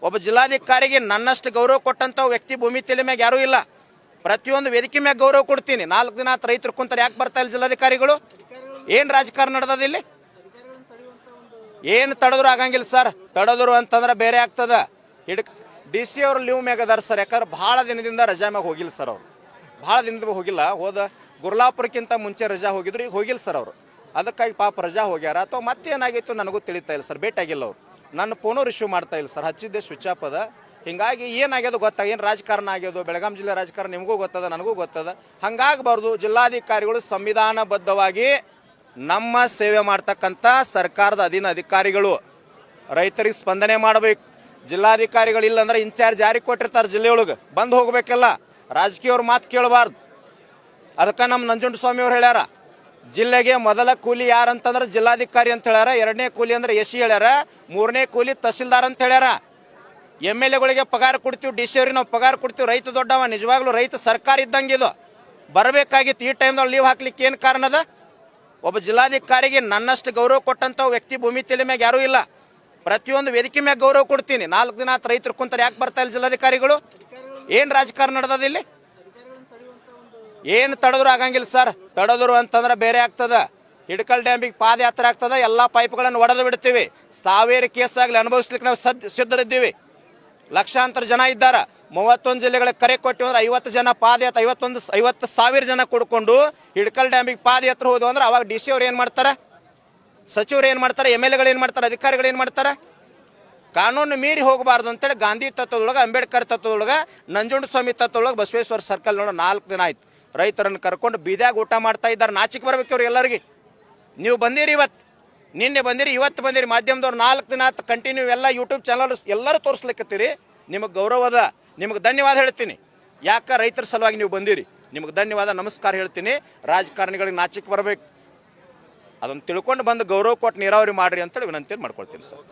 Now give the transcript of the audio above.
ಒಬ್ಬ ಜಿಲ್ಲಾಧಿಕಾರಿಗೆ ನನ್ನಷ್ಟು ಗೌರವ ಕೊಟ್ಟಂತ ವ್ಯಕ್ತಿ ಭೂಮಿ ತಲೆ ಮ್ಯಾಗ ಯಾರೂ ಇಲ್ಲ. ಪ್ರತಿಯೊಂದು ವೇದಿಕೆ ಮ್ಯಾಗ ಗೌರವ ಕೊಡ್ತೀನಿ. 4 ದಿನ ರೈತರು ಕುಂತಾರೆ, ಯಾಕೆ ಬರ್ತಾ ಇಲ್ಲ ಜಿಲ್ಲಾಧಿಕಾರಿಗಳು? ಏನು ರಾಜಕಾರಣ ನಡೆದದ ಇಲ್ಲಿ? ಏನು ತಡೆದ್ರು ಆಗಂಗಿಲ್ಲ ಸರ್. ತಡೆದ್ರು ಅಂತಂದ್ರೆ ಬೇರೆ ಆಗ್ತದ. DC ಅವರು ಲೀವ್ ಮ್ಯಾಗ ಅದಾರ ಸರ್. ಯಾಕಂದ್ರೆ ಭಾಳ ದಿನದಿಂದ ರಜಾ ಮ್ಯಾಗ ಹೋಗಿಲ್ಲ ಸರ್ ಅವರು. ಭಾಳ ದಿನದಿಂದ ಹೋಗಿಲ್ಲ. ಹೋದ ಗುರ್ಲಾಪುರಕ್ಕಿಂತ ಮುಂಚೆ ರಜಾ ಹೋಗಿದ್ರು, ಈಗ ಹೋಗಿಲ್ಲ ಸರ್ ಅವರು. ಅದಕ್ಕಾಗಿ ಪಾಪ ರಜಾ ಹೋಗ್ಯಾರ ಅಥವಾ ಮತ್ತೇನಾಗಿತ್ತು ನನಗೂ ತಿಳಿತಾ ಇಲ್ಲ ಸರ್. ಭೇಟಿಯಾಗಿಲ್ಲ ಅವರು. ನನ್ನ ಫೋನು ರಿಸೀವ್ ಮಾಡ್ತಾ ಇಲ್ಲ ಸರ್. ಹಚ್ಚಿದ್ದೆ ಸ್ವಿಚ್ ಆಫ್ ಅದ. ಹಿಂಗಾಗಿ ಏನಾಗ್ಯದು ಗೊತ್ತಾಗ, ಏನು ರಾಜಕಾರಣ ಆಗ್ಯೋದು ಬೆಳಗಾಂ ಜಿಲ್ಲೆ ರಾಜಕಾರಣ ನಿಮಗೂ ಗೊತ್ತದ, ನನಗೂ ಗೊತ್ತದ. ಹಂಗಾಗಬಾರ್ದು. ಜಿಲ್ಲಾಧಿಕಾರಿಗಳು ಸಂವಿಧಾನಬದ್ಧವಾಗಿ ನಮ್ಮ ಸೇವೆ ಮಾಡ್ತಕ್ಕಂಥ ಸರ್ಕಾರದ ಅಧೀನ ಅಧಿಕಾರಿಗಳು. ರೈತರಿಗೆ ಸ್ಪಂದನೆ ಮಾಡಬೇಕು. ಜಿಲ್ಲಾಧಿಕಾರಿಗಳಿಲ್ಲ ಅಂದ್ರೆ ಇನ್ಚಾರ್ಜ್ ಯಾರಿಗೆ ಕೊಟ್ಟಿರ್ತಾರೆ ಜಿಲ್ಲೆಯೊಳಗೆ ಬಂದು ಹೋಗ್ಬೇಕಲ್ಲ. ರಾಜಕೀಯವ್ರ ಮಾತು ಕೇಳಬಾರ್ದು. ಅದಕ್ಕೆ ನಮ್ಮ ನಂಜುಂಡಸ್ವಾಮಿ ಅವ್ರು ಹೇಳ್ಯಾರ, ಜಿಲ್ಲೆಗೆ ಮೊದಲ ಕೂಲಿ ಯಾರಂತಂದ್ರೆ ಜಿಲ್ಲಾಧಿಕಾರಿ ಅಂತ ಹೇಳ್ಯಾರ. 2ನೇ ಕೂಲಿ ಅಂದ್ರೆ ಎಸಿ ಹೇಳ್ಯಾರ. 3ನೇ ಕೂಲಿ ತಹಸೀಲ್ದಾರ್ ಅಂತ ಹೇಳ್ಯಾರ. MLAಗಳಿಗೆ ಪಗಾರ ಕೊಡ್ತೀವಿ, DC ಅವ್ರಿಗೆ ನಾವು ಪಗಾರ ಕೊಡ್ತೀವಿ. ರೈತ ದೊಡ್ಡವ. ನಿಜವಾಗ್ಲೂ ರೈತ ಸರ್ಕಾರ ಇದ್ದಂಗೆ ಇದು. ಬರಬೇಕಾಗಿತ್ತು. ಈ ಟೈಮ್ದಲ್ಲಿ ಲೀವ್ ಹಾಕ್ಲಿಕ್ಕೆ ಏನು ಕಾರಣ ಅದ? ಒಬ್ಬ ಜಿಲ್ಲಾಧಿಕಾರಿಗೆ ನನ್ನಷ್ಟು ಗೌರವ ಕೊಟ್ಟಂತ ವ್ಯಕ್ತಿ ಭೂಮಿ ತಲೆ ಮ್ಯಾಗ ಯಾರೂ ಇಲ್ಲ. ಪ್ರತಿಯೊಂದು ವೇದಿಕೆ ಮ್ಯಾಗ ಗೌರವ ಕೊಡ್ತೀನಿ. 4 ದಿನ ರೈತರು ಕುಂತಾರೆ, ಯಾಕೆ ಬರ್ತಾ ಇಲ್ಲ ಜಿಲ್ಲಾಧಿಕಾರಿಗಳು? ಏನು ರಾಜಕಾರಣ ನಡೆದದ ಇಲ್ಲಿ? ಏನು ತಡೆದ್ರು ಆಗಂಗಿಲ್ಲ ಸರ್. ತಡೆದ್ರು ಅಂತಂದ್ರೆ ಬೇರೆ ಆಗ್ತದ. ಹಿಡಕಲ್ ಡ್ಯಾಮಿಗೆ ಪಾದಯಾತ್ರೆ ಆಗ್ತದ. ಎಲ್ಲ ಪೈಪ್ಗಳನ್ನು ಒಡೆದು ಬಿಡ್ತೀವಿ. ಸಾವಿರ ಕೇಸ್ ಆಗಲಿ ಅನುಭವಿಸ್ಲಿಕ್ಕೆ ನಾವು ಸಿದ್ಧರಿದ್ದೀವಿ. ಲಕ್ಷಾಂತರ ಜನ ಇದ್ದಾರ. 31 ಜಿಲ್ಲೆಗಳಿಗೆ ಕರೆ ಕೊಟ್ಟಿವಿ ಅಂದ್ರೆ 50 ಜನ ಪಾದಯಾತ್ರೆ 50,000 ಜನ ಕೊಡ್ಕೊಂಡು ಹಿಡಕಲ್ ಡ್ಯಾಮಿಗೆ ಪಾದಯಾತ್ರೆ ಹೋದ್ವು ಅಂದ್ರೆ ಅವಾಗ DC ಅವ್ರು ಏನು ಮಾಡ್ತಾರೆ? ಸಚಿವರು ಏನು ಮಾಡ್ತಾರೆ? MLAಗಳು ಏನು ಮಾಡ್ತಾರೆ? ಅಧಿಕಾರಿಗಳು ಏನು ಮಾಡ್ತಾರೆ? ಕಾನೂನು ಮೀರಿ ಹೋಗಬಾರ್ದು ಅಂತೇಳಿ ಗಾಂಧಿ ತತ್ವದೊಳಗೆ, ಅಂಬೇಡ್ಕರ್ ತತ್ವದೊಳಗೆ, ನಂಜುಂಡಸ್ವಾಮಿ ತತ್ವದೊಳಗೆ, ಬಸವೇಶ್ವರ ಸರ್ಕಲ್ ನೋಡ 4 ದಿನ ಆಯ್ತು ರೈತರನ್ನು ಕರ್ಕೊಂಡು ಬೀದ್ಯಾಗ ಊಟ ಮಾಡ್ತಾ ಇದ್ದಾರೆ. ನಾಚಿಕೆ ಬರ್ಬೇಕು ಅವ್ರು ಎಲ್ಲರಿಗೆ. ನೀವು ಬಂದಿರಿ, ಇವತ್ತು ನಿನ್ನೆ ಬಂದಿರಿ, ಇವತ್ತು ಬಂದಿರಿ. ಮಾಧ್ಯಮದವ್ರು 4 ದಿನ ಕಂಟಿನ್ಯೂ ಎಲ್ಲ ಯೂಟ್ಯೂಬ್ ಚಾನಲ್ ಎಲ್ಲರೂ ತೋರಿಸ್ಲಿಕ್ಕತ್ತೀರಿ. ನಿಮಗೆ ಗೌರವದ, ನಿಮಗೆ ಧನ್ಯವಾದ ಹೇಳ್ತೀನಿ. ಯಾಕೆ ರೈತರ ಸಲುವಾಗಿ ನೀವು ಬಂದಿರಿ. ನಿಮಗೆ ಧನ್ಯವಾದ, ನಮಸ್ಕಾರ ಹೇಳ್ತೀನಿ. ರಾಜಕಾರಣಿಗಳಿಗೆ ನಾಚಿಕೆ ಬರಬೇಕು. ಅದನ್ನು ತಿಳ್ಕೊಂಡು ಬಂದು ಗೌರವ ಕೊಟ್ಟು ನೀರಾವರಿ ಮಾಡಿರಿ ಅಂತೇಳಿ ವಿನಂತಿ ಮಾಡ್ಕೊಳ್ತೀನಿ ಸರ್.